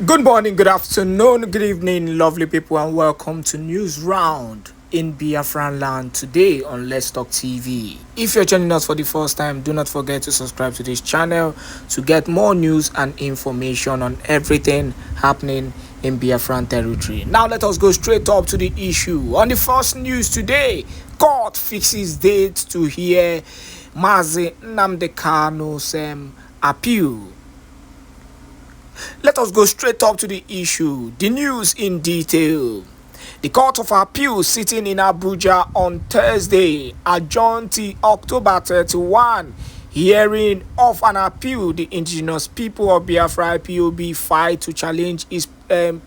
Good morning, good afternoon, good evening, lovely people, and welcome to News Round in Biafraland today on Let's Talk TV. If you're joining us for the first time, do not forget to subscribe to this channel to get more news and information on everything happening in Biafran territory. Now let us go straight up to the issue. On the first news today, court fixes date to hear Mazi Nnamdi Kanu's appeal. Let us go straight up to the issue. The news in detail. The Court of Appeal sitting in Abuja on Thursday adjourned to October 31 hearing of an appeal the indigenous people of Biafra IPOB filed to challenge its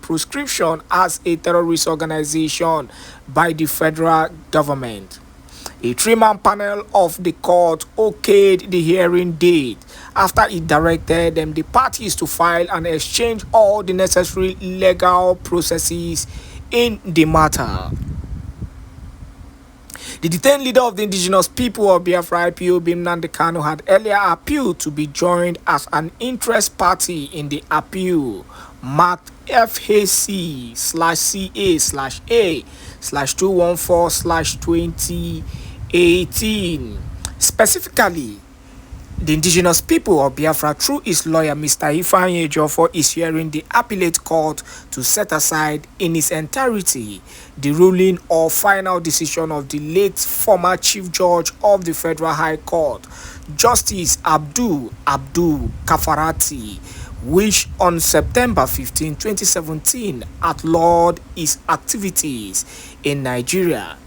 proscription as a terrorist organization by the federal government. A three-man panel of the court okayed the hearing date after it directed the parties to file and exchange all the necessary legal processes in the matter. The detained leader of the indigenous people of Biafra IPOB, Nnamdi Kanu, had earlier appealed to be joined as an interest party in the appeal marked FAC/A/214/2018. Specifically, the indigenous people of Biafra, through its lawyer Mr. Ifeanyi Ejiofor, is hearing the appellate court to set aside in its entirety the ruling or final decision of the late former Chief Judge of the Federal High Court, Justice Abdul Kafarati, which on September 15, 2017 outlawed its activities in Nigeria.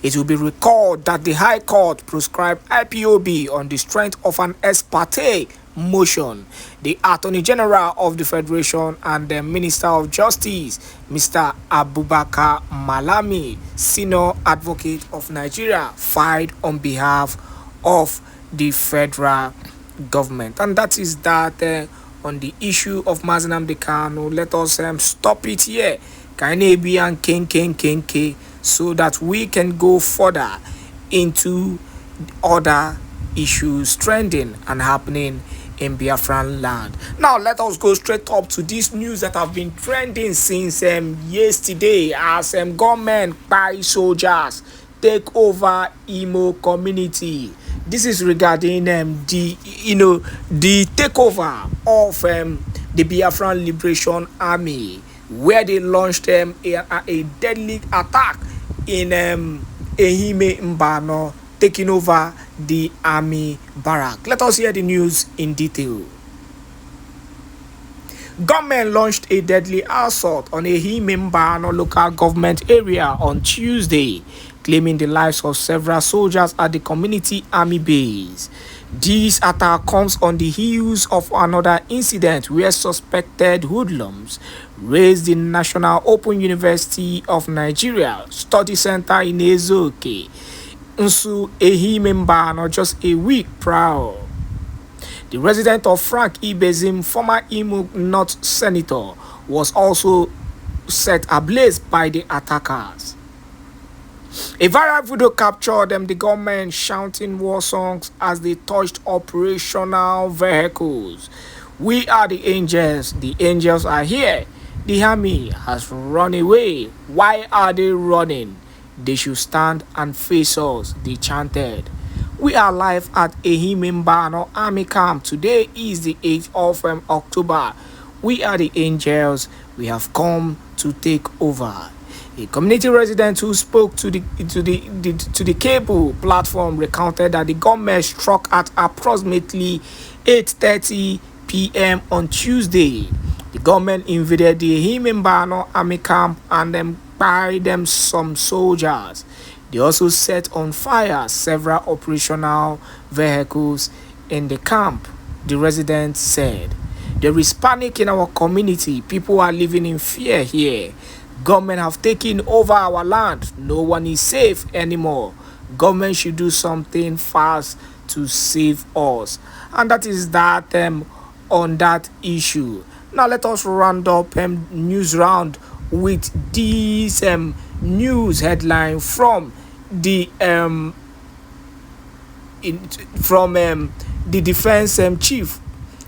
It will be recalled that the High Court proscribed IPOB on the strength of an ex parte motion. The Attorney General of the Federation and the Minister of Justice, Mr. Abubakar Malami, Senior Advocate of Nigeria, filed on behalf of the federal government. And that is that on the issue of Mazi Nnamdi Kanu. Let us stop it here. Kainebi and Kenke, so that we can go further into other issues trending and happening in Biafran land. Now let us go straight up to this news that have been trending since yesterday as government by soldiers take over Imo community. This is regarding the takeover of the Biafran Liberation Army, where they launched a deadly attack in Ehime Mbano, taking over the army barrack. Let us hear the news in detail. Government launched a deadly assault on Ehime Mbano local government area on Tuesday, claiming the lives of several soldiers at the community army base. This attack comes on the heels of another incident where suspected hoodlums raised the National Open University of Nigeria Study Center in Ezoke, Nsu Ehime Mbano, just a week prior. The resident of Frank Ibezim, former Imo North senator, was also set ablaze by the attackers. A viral video captured the government shouting war songs as they touched operational vehicles. We are the angels are here. The army has run away. Why are they running? They should stand and face us, they chanted. We are live at Ehime Mbano Army Camp. Today is the 8th of October. We are the angels. We have come to take over. A community resident who spoke to the cable platform recounted that the government struck at approximately 8:30 p.m. on Tuesday. The government invaded the Ehime Mbano Army Camp and buried some soldiers. They also set on fire several operational vehicles in the camp, the resident said. There is panic in our community. People are living in fear here. Government have taken over our land. No one is safe anymore. Government should do something fast to save us. And that is that on that issue. Now let us round up news round with this news headline from the defense chief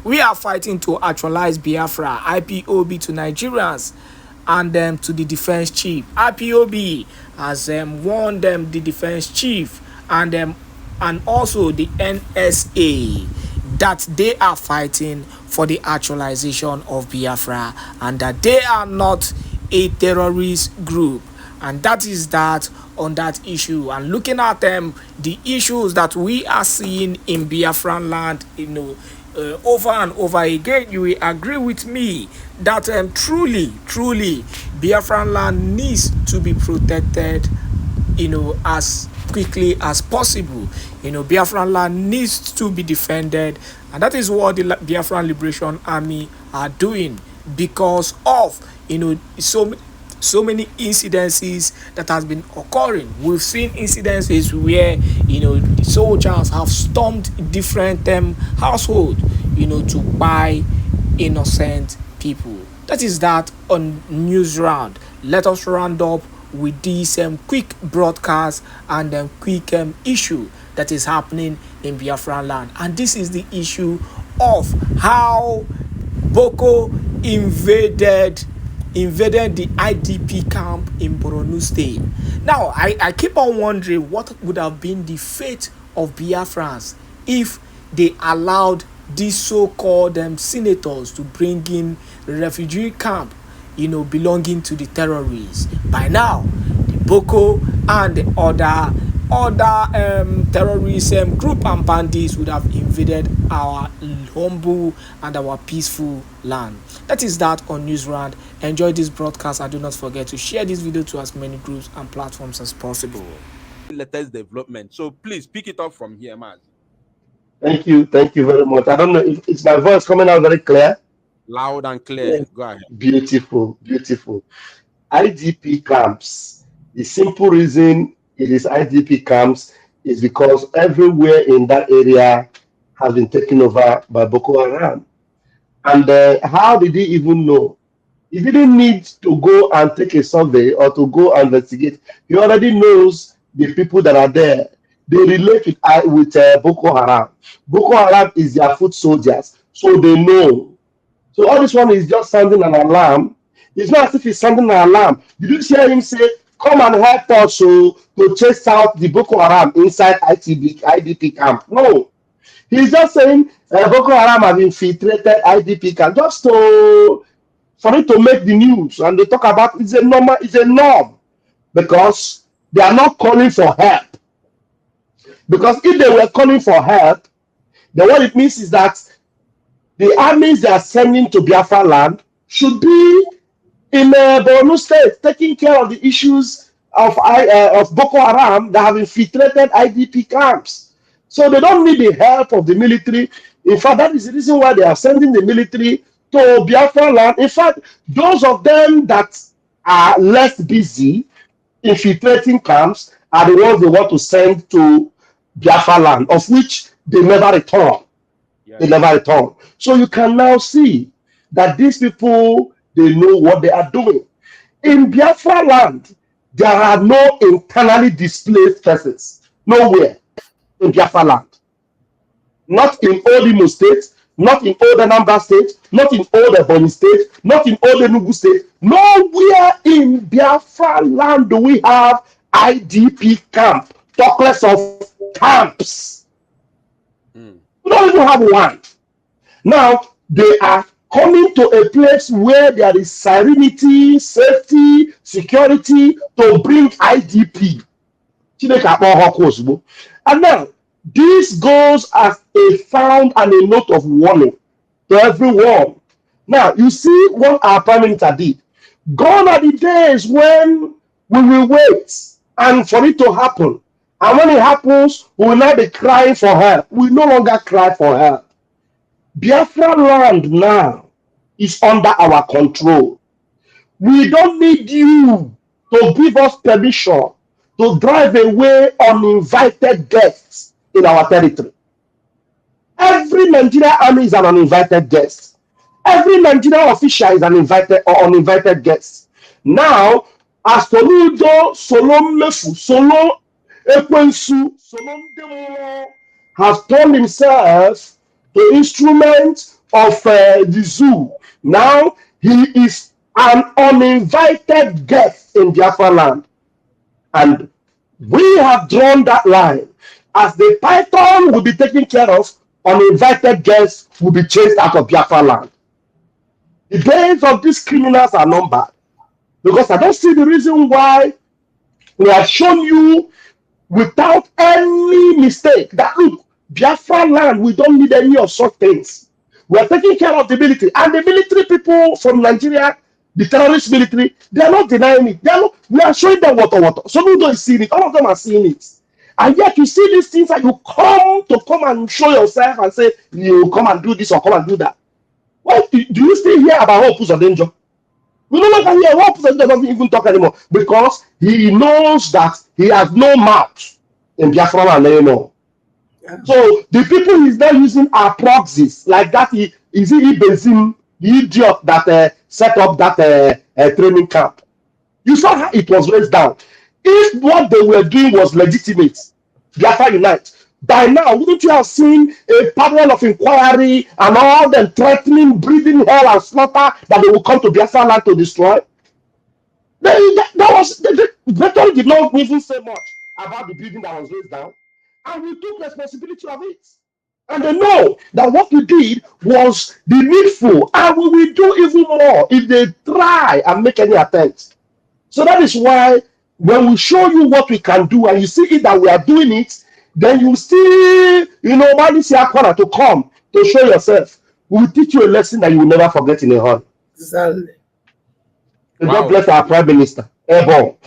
We are fighting to actualize Biafra, IPOB to Nigerians and to the defense chief. IPOB has warned them, the defense chief, and also the NSA, that they are fighting for the actualization of Biafra and that they are not a terrorist group. And that is that on that issue. And looking at the issues that we are seeing in Biafraland, over and over again, you will agree with me that truly Biafraland needs to be protected, as quickly as possible. Biafraland needs to be defended, and that is what the Biafran Liberation Army are doing, because of so many incidences that has been occurring. We've seen incidences where the soldiers have stormed different households to buy innocent people. That is that on News Round. Let us round up with this quick broadcast and quick issue that is happening in Biafraland. And this is the issue of how Boko invaded the IDP camp in Borno State. Now, I keep on wondering what would have been the fate of Biafrans if they allowed these so-called senators to bring in refugee camp, belonging to the terrorists. By now, the Boko and the other terrorist group and bandits would have invaded our humble and our peaceful land. That is that on Newsround. Enjoy this broadcast and do not forget to share this video to as many groups and platforms as possible. Latest development. So please pick it up from here, man. Thank you very much. I don't know if it's my voice coming out very clear. Loud and clear. Yeah. Go ahead. Beautiful. IDP camps. The simple reason it is IDP camps is because everywhere in that area has been taken over by Boco Haram. And how did he even know? He didn't need to go and take a survey or to go and investigate. He already knows the people that are there. They relate with Boco Haram. Boco Haram is their foot soldiers, so they know. So all this one is just sounding an alarm. It's not as if he's sounding an alarm. Did you hear him say, come and help us to chase out the Boco Haram inside IDP camp? No. He's just saying Boco Haram have infiltrated IDP camp just for it to make the news. And they talk about it's a norm. Because they are not calling for help. Because if they were calling for help, then what it means is that the armies they are sending to Biafraland should be in Borno State, taking care of the issues of Boko Haram that have infiltrated IDP camps. So they don't need the help of the military. In fact, that is the reason why they are sending the military to Biafraland. In fact, those of them that are less busy infiltrating camps are the ones they want to send to Biafraland, of which they never return. Yeah. They never return. So you can now see that these people, they know what they are doing. In Biafraland, there are no internally displaced persons. Nowhere in Biafraland. Not in all Imo State, not in all the Anambra State, not in all the Ebonyi State, not in all the Enugu State. Nowhere in Biafraland do we have IDP camp. Talk less of camps. We don't even have one. Now, they are coming to a place where there is serenity, safety, security to bring IDP. And now, this goes as a sound and a note of warning to everyone. Now, you see what our Prime Minister did. Gone are the days when we will wait and for it to happen. And when it happens, we will not be crying for help. We no longer cry for help. Biafraland now is under our control. We don't need you to give us permission to drive away uninvited guests in our territory. Every Nigerian army is an uninvited guest. Every Nigerian official is an invited or uninvited guest. Now, as Toludo, Solom Mefu, Solom Ekwensu, Solom Demo has turned himself to instrument of the zoo. Now he is an uninvited guest in Biafraland. And we have drawn that line. As the python will be taken care of, uninvited guests will be chased out of Biafraland. The days of these criminals are numbered. Because I don't see the reason why we have shown you without any mistake that, look, Biafraland, we don't need any of such things. We are taking care of the military. And the military people from Nigeria, the terrorist military, they are not denying it. They are not, we are showing them water. Some of them are seeing it. All of them are seeing it. And yet you see these things and you come and show yourself and say, you come and do this or come and do that. Why do you still hear about Opus of Danger? We no longer hear Opus of Danger doesn't even talk anymore because he knows that he has no mouth in Biafraland anymore. Yeah. So the people he's now using are proxies like that. Is he Øbinze, the idiot that set up that training camp? You saw how it was raised down. If what they were doing was legitimate, Biafra Unite, by now, wouldn't you have seen a panel of inquiry and all them threatening, breathing hell and slaughter that they will come to Biafraland to destroy? The veteran did not even say much about the building that was raised down, and we took responsibility of it. And they know that what we did was the needful, and we will do even more if they try and make any attempts. So that is why when we show you what we can do and you see it that we are doing it, then you still, Malisia to come to show yourself. We will teach you a lesson that you will never forget in a hurry. Exactly. Wow. God bless our Prime Minister. Airborne.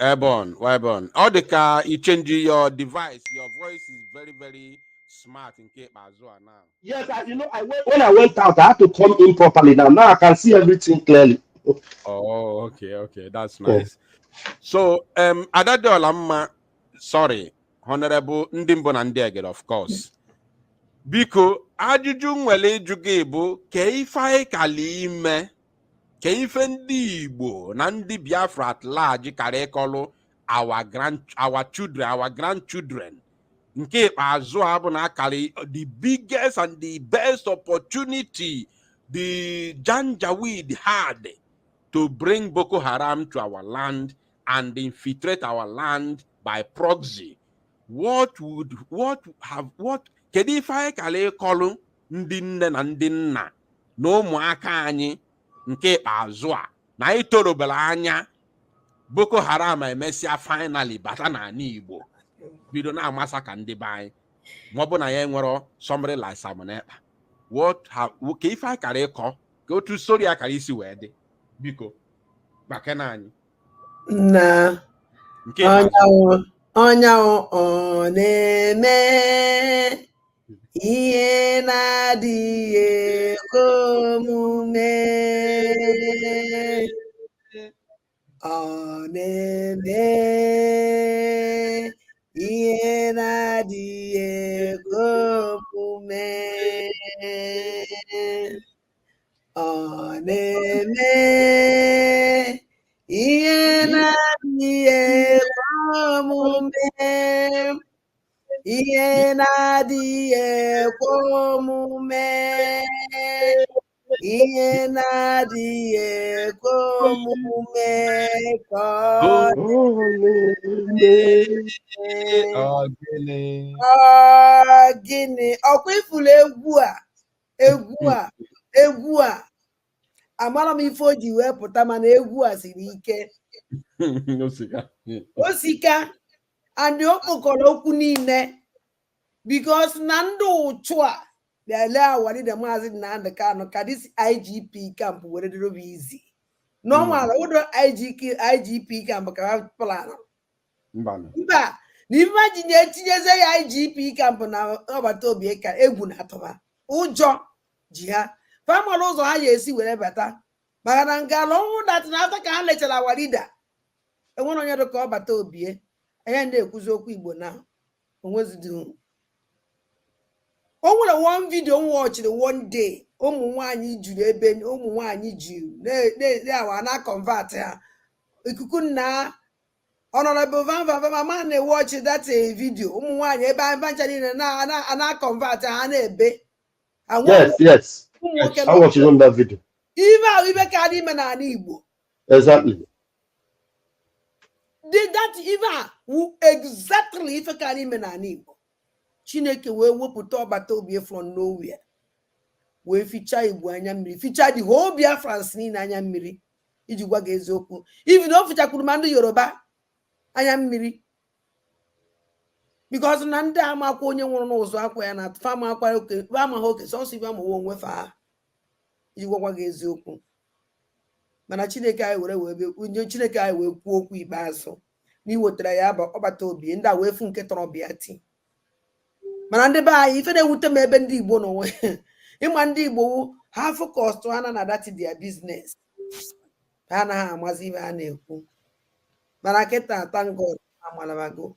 All the car, you change your device. Your voice is very, very smart in Cape Azua now. Yes, when I went out, I had to come in properly. Now I can see everything clearly. Oh, okay, that's nice. Yeah. So, Adadolamma, sorry, Honorable Ndimbo Nandeged, of course. Biko, ajụjụ nwere ịjụ bụ keife kalime, keife ndị Igbo na ndị Biafra at large kara ịkọlụ our children, our grandchildren. Nke ikpeazụ a bụ na akara the biggest and the best opportunity the Janjaweed had to bring Boko Haram to our land and infiltrate our land by proxy. Kedu ife anyị kara ịkọlụ ndị nne na ndị nna na ụmụaka anyị nke ikpeazụ a na anyị torobere anya Boko Haram emesịa finally bata n'ala Igbo bido na-amasa ka ndị be anyị ma ọ bụ na ya nwere somebody like Simon Ekpa ka ife anyị kara ịkọ ka otu story akara isi wee dị biko gbakena anyị na onyawo ọ na-eme ihe na-adịghị ekwe omume, ọ na-eme ihe na-adịghị ekwe omume, ọ na-eme ihe na-adịghị ekwe omume, ihe na-adịghị ekwe omume, ihe na-adịghị ekwe omume ka gịnị ọkwa ifuru egwu a amara m ife o ji wee pụta mana egwu a siri ike osika and o kpokọrọ okwu niile because na ndị ụchụ a bịale awalide Maazị Nnamdi Kanu ka this IGP camp were dịrị izi normal ụdọ IGP camp ka ha plan mba na imagine etinyeze ya IGP camp na ọbata obi ka egwu na atụba ụjọ ji ha famọlụ ụzọ ha ya esi were bata maka na ngala ọnwụ dat na ata ka ha lechara awalida enwere onye dị ka ọbata obie anya na-ekwuzi okwu Igbo na onwezidi o nwere one video watching one day ụmụ nwaanyị juru ebe ụmụ nwaanyị juru na na convert ha ikuku na honorable mama na watch that video ụmụ nwaanyị ebe bancha niile na convert ha na-ebe Yes. I watched it on that video. Even can even an Igbo. Exactly. Did that even exactly if I can even an Igbo? Chineke will put up a Toby from nowhere. We feature Igbo anya mmiri, feature the whole Biafraland anya mmiri. Iji gwa gị eziokwu. Even though feature Kurumando Yoruba anya mmiri. Because na ndị amakwa onye nwụrụ n'ụzọ akwa ya na fama akwa oke, fama oke, sọsọ ibe ama onwe fa. Iji gwa gị eziokwu. Mana Chineke anyị were Chineke anyị wee kwuo okwu ikpeazụ na iwetara ya ọbata obi ndị a wee fu nke tọrọ bịa ti. Mana ndị be anyị ife na-ewute m ebe ndị Igbo n'onwe ịma ndị Igbo ha focus to ha na that their business. Ha anaghị amazi ibe a na-ekwu. Mana kịta thank God amalabago.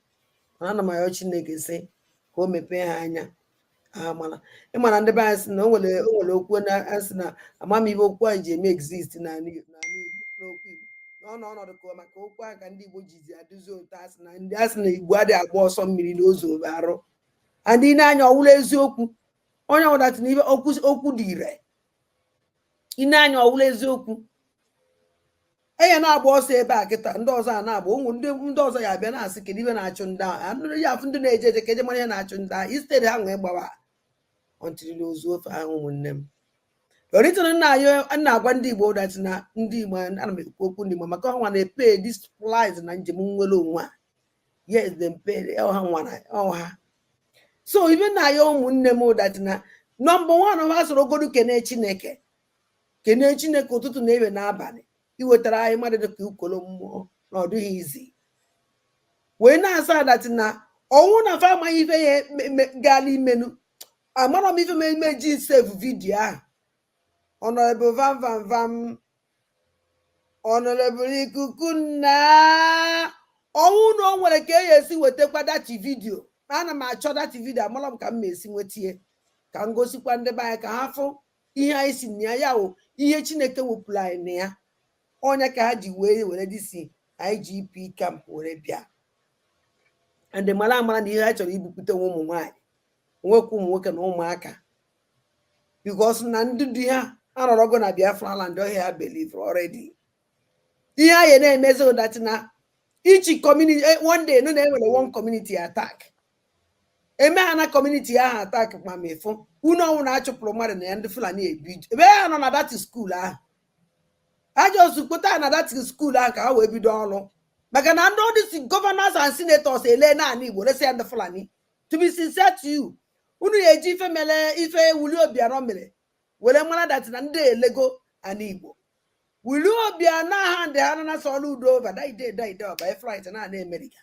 Ana m ayọ Chineke sị ka o mepee ha anya. Ịmana ndị be anyị sị na o nwere okwu na-asị na amamihe okwu anyị ji eme exist na n'okwu Igbo. N'ọnọdụ ka maka okwu ahụ ka ndị Igbo jizi adụzi otu asị na ndị asị na Igbo adịghị agba ọsọ mmiri n'ozu arụ. Adị n'anya ọwụla eziokwu. Onye ọbụla tinye ibe okwu dị ire. Ine anya ọwụla eziokwu. Enye na-agba ọsọ ebe a kịta ndị ọzọ a na-agba ụmụ ndị ọzọ ya abịa na-asị kedu ibe na-achụ ndị ahụ. Ya afụ ndị na-eje eje ka eje mara ihe na-achụ ndị ahụ. Instead ha nwee gbawa ọntịrị ozu ofe ahụ ụmụnne m. Oritin na-agwa ndị Igbo dat na ndị Igbo ana m ekwu okwu ndị Igbo maka ọnwa na-epe this flies na njem nwere onwe a. Yes, them pay ọha nwana ọha. So even na ya ụmụnne m dat na number 1 ha soro godu kene Chineke ụtụtụ na ebe n'abalị iwetara anyị mmadụ dịka ukolo mmụọ na ọ dịghị izi. Wee na-asa dat na ọnwụ na fa amaghị ife ya gaa n'imenu. Amara m ife me ji save video ahụ. Honorable Vam Honorable ikuku na ọnwụ na o nwere ka e esi wetakwa dati vidio. Ana m achọ dati vidio amara m ka m esi nwetie ka m gosikwa ndị be anyị ka ha fụ ihe anyị si na ya o ihe Chineke wepụrụ anyị na ya. Onye ka ha ji were disi IGP camp were bịa. And mara amara na ihe ha chọrọ ibupụta ụmụ nwaanyị nwekwa ụmụ nwoke na ụmụaka. Because na ndị di ha anọrọgo na Biafraland ọhịa believe already. Ihe anyị na-emezi ụdati na ichi community one day no na-enwere one community attack. Eme ha na community ahụ attack ma mefu. Unu ọnwụ na-achụpụrụ mmadụ na ya ndị Fulani ebido. Ebe ha nọ na that school ahụ. Ha just pụta na that school ahụ ka ha wee bido ọrụ. Maka na ndị these governors and senators ele naanị Igbo lesi ndị Fulani. To be sincere to you, unu eji ife mele ife Wuli Obianọ mere were mara that na ndị elego ana Igbo. Wuli Obianọ ha ndị ha na sọlụ udo over die ọba Fright na America.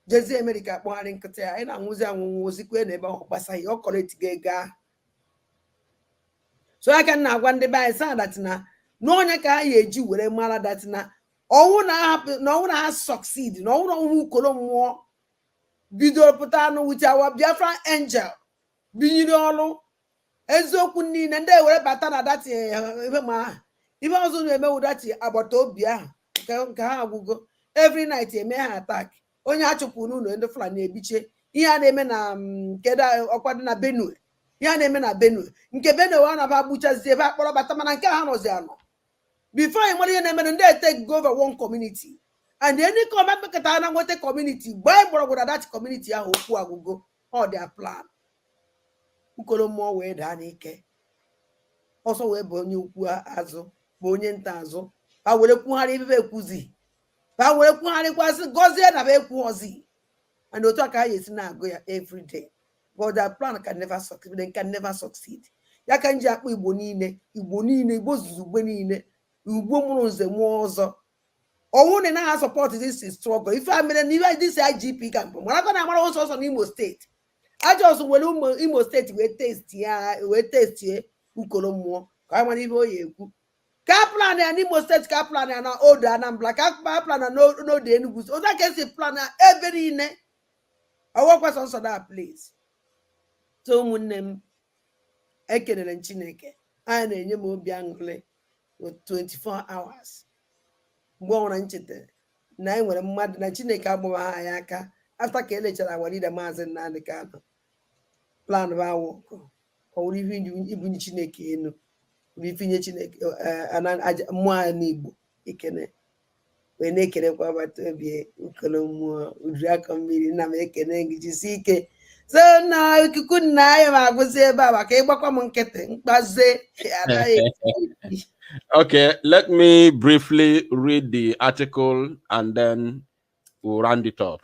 Jezi America kpọgharị nkịtị ya anyị na-anwụzi anwụnwụ ozikwe na ebe ọ gbasaghị ọ kọrọ etige gaa. So I can na-agwa ndị be anyị sa that na n'onye ka ha eji were mara that na ọnwụ na ha succeed na ọnwụ na ọnwụ ukolo mmụọ bidoro pụta anụ with our Biafran angel binyere ọrụ eziokwu niile ndị ewere bata na dati ebe ma ibe ọzọ na-emewu dati agbata obi ahụ nke ha agwụgo every night eme ha attack. Onye a chụpụ n'ụlọ ndị Fulani ebiche ihe a na-eme na kedu ọkwado na Benue. Ihe a na-eme na Benue nke Benue wa na ba gbuchazie ebe akpọrọ bata mana nke ha nọzi anọ. Before anyị nwere ihe na-eme ndị take over one community and any comment mekata na nwete community gbaa gbọrọgwụ na that community ahụ okwu agwụgo all their plan. Ukolo mmụọ wee daa n'ike ọsọ wee bụ onye ukwu azụ bụ onye nta azụ ha were kwugharị ebe ekwuzi ha were kwugharịkwasị gọzie na ekwu ozi and otu aka ha esi na-agụ ya every day. But their plan can never succeed. They can never succeed. Ya ka nji akpọ Igbo niile Igbo zuzugbe niile Igbo mụrụ nze mmụọ ọzọ. Ọnwụ na ha support this struggle. If I mean this IGP camp mara na amara ọsọ n'Imo State. Ajọs were Imo State wee test ukolo mmụọ ka anyị mara ibe o ya ekwu. Ka plan ya n'Imo State ka plan ya na Odo Anambra ka plan na n'Odo Enugu. Oza ka esi plan na ebe niile. Awakwa sọnsọ that place. So ụmụnne m ekelere Chineke anyị na-enye m obi aṅụrị 24 hours. Mgbe ọnwụra ncheta na anyị nwere mmadụ na Chineke agbawa anyị aka after ka elechara Walida Maazị Nnamdi Kanu plan ba woko Or even Chineke, no. We finish and more neighbor. When they can about to be Ukolomo, Udracom, Namek, and so now you couldn't I was say Baba, came back on getting, but say, Okay, let me briefly read the article and then we'll round it up.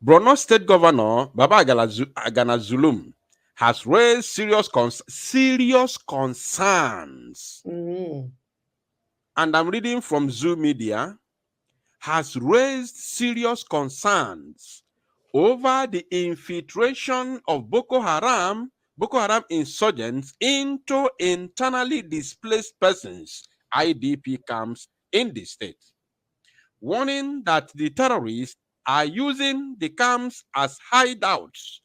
Borno State Governor Baba Agana Zulum has raised serious concerns. And I'm reading from Zoo Media, has raised serious concerns over the infiltration of Boko Haram insurgents into internally displaced persons, IDP camps in the state, warning that the terrorists are using the camps as hideouts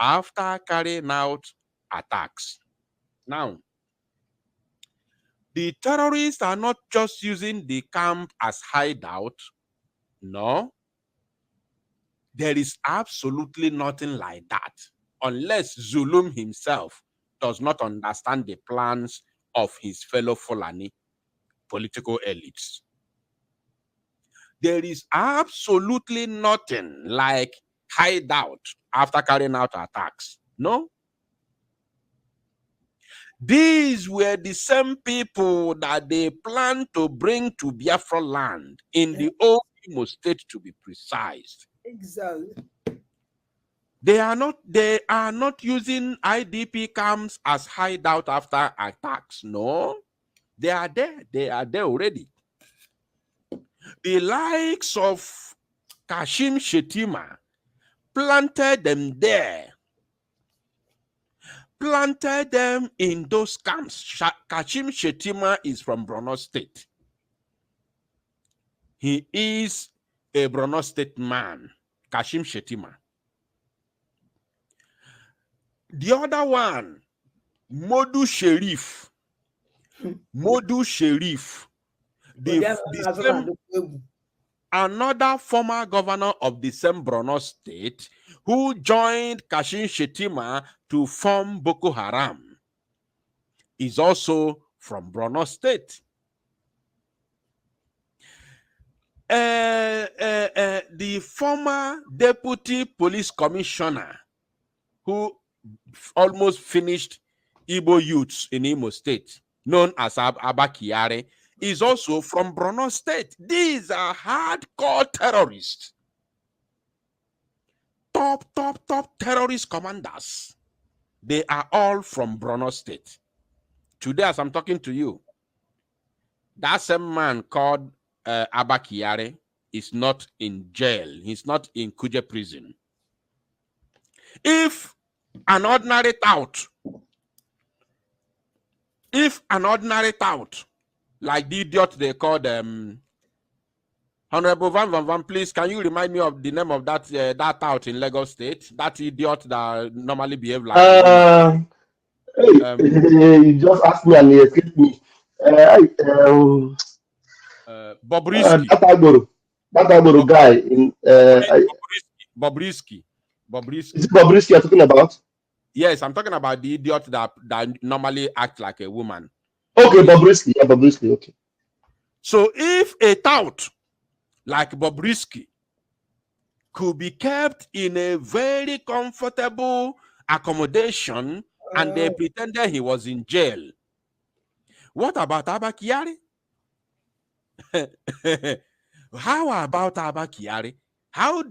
after carrying out attacks. Now, the terrorists are not just using the camp as hideout. No, there is absolutely nothing like that, unless Zulum himself does not understand the plans of his fellow Fulani political elites. There is absolutely nothing like hideout after carrying out attacks. No. These were the same people that they planned to bring to Biafraland in the old Imo state, to be precise. Exactly. They are not using IDP camps as hideout after attacks. No, they are there. They are there already. The likes of Kashim Shettima planted them there. Planted them in those camps. Kashim Shettima is from Borno State. He is a Borno State man, Kashim Shettima. The other one, Modu Sherif, another former governor of the same Borno State, who joined Kashim Shettima to form Boko Haram, is also from Borno State. The former deputy police commissioner, who almost finished Igbo youths in Imo State, known as Abba Kyari, is also from Borno State. These are hardcore terrorists. Top terrorist commanders. They are all from Borno State. Today, as I'm talking to you, that same man called Abba Kyari is not in jail. He's not in Kuje prison. If an ordinary tout, like the idiot they called Honorable Van, please, can you remind me of the name of that that tout in Lagos State? That idiot that normally behave like you just asked me and he escaped me. Bobrisky. That Agboro guy in Bobrisky. Is it Bobrisky you're talking about? Yes, I'm talking about the idiot that normally act like a woman. Okay, Bobrisky. Yeah, Bobrisky. Okay. So if a tout like Bobrisky could be kept in a very comfortable accommodation and they pretended he was in jail, what about Abba Kyari? How about Abba Kyari? How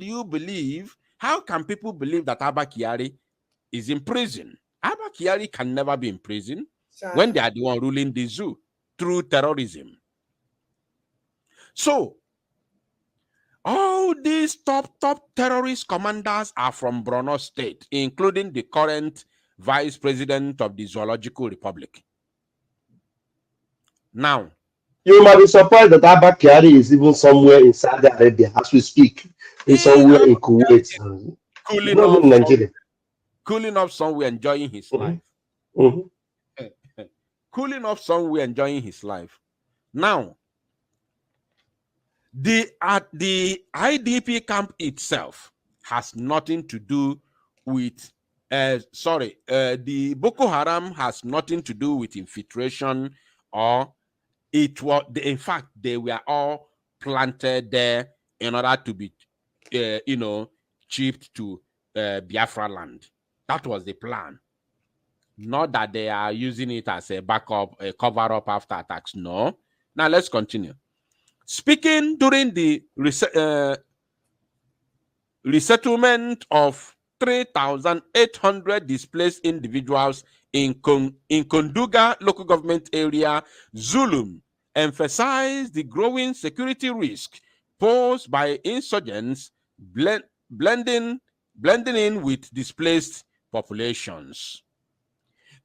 can people believe that Abba Kyari is in prison? Abba Kyari can never be in prison when they are the one ruling the zoo through terrorism. So, all these top terrorist commanders are from Borno State, including the current Vice President of the Zoological Republic. Now, you might be surprised that Abba Kyari is even somewhere in Saudi Arabia as we speak. He's somewhere in Kuwait. Cooling off somewhere, enjoying his life. Cooling off somewhere, enjoying his life. Now, the IDP camp itself has nothing to do with the Boko Haram has nothing to do with infiltration, or it was, in fact, they were all planted there in order to be, shipped to Biafraland. That was the plan. Not that they are using it as a backup, a cover-up after attacks. No. Now let's continue. Speaking during the resettlement of 3,800 displaced individuals in Konduga local government area, Zulum emphasized the growing security risk posed by insurgents blending in with displaced populations.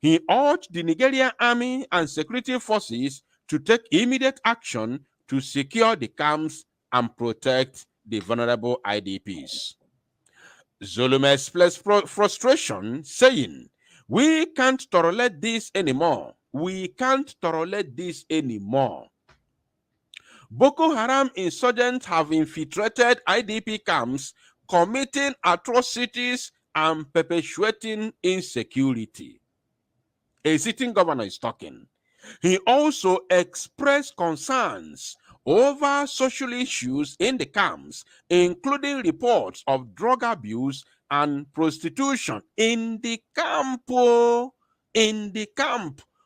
He urged the Nigerian army and security forces to take immediate action to secure the camps and protect the vulnerable IDPs. Zulum expressed frustration, saying, "We can't tolerate this anymore. We can't tolerate this anymore. Boko Haram insurgents have infiltrated IDP camps, committing atrocities and perpetuating insecurity." A sitting governor is talking. He also expressed concerns over social issues in the camps, including reports of drug abuse and prostitution in the camp.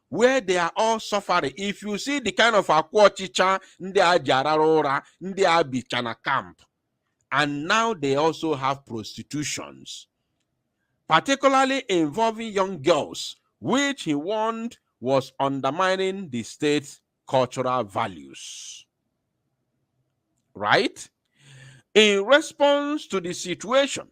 Where they are all suffering. If you see the kind of aquachicha in the Ajararora, in the Abichana camp, and now they also have prostitutions, particularly involving young girls, which he warned was undermining the state's cultural values. Right? In response to the situation,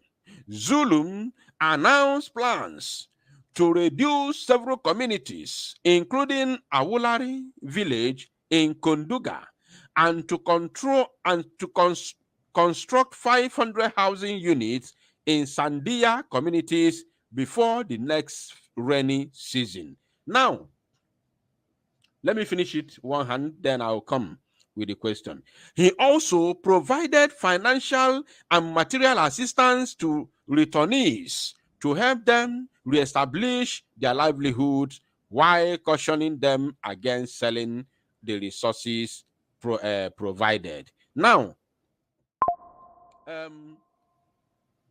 Zulum announced plans to reduce several communities, including Awulari village in Konduga, and to construct 500 housing units in Sandia communities before the next rainy season. Now, let me finish it one hand, then I'll come with the question. He also provided financial and material assistance to returnees to help them reestablish their livelihood while cautioning them against selling the resources provided. Now,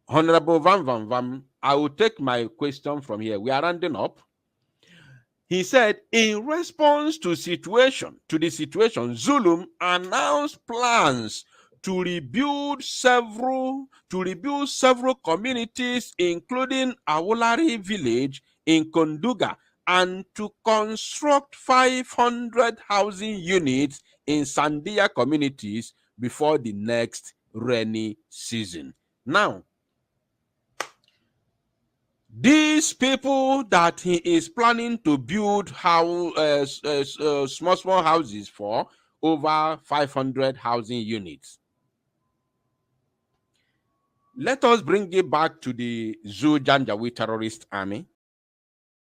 Honorable Vam, I will take my question from here. We are rounding up. He said, in response to the situation, Zulum announced plans to rebuild several communities, including Awulari village in Konduga, and to construct 500 housing units in Sandia communities before the next rainy season. Now, these people that he is planning to build small houses for, over 500 housing units. Let us bring it back to the Janjaweed terrorist army.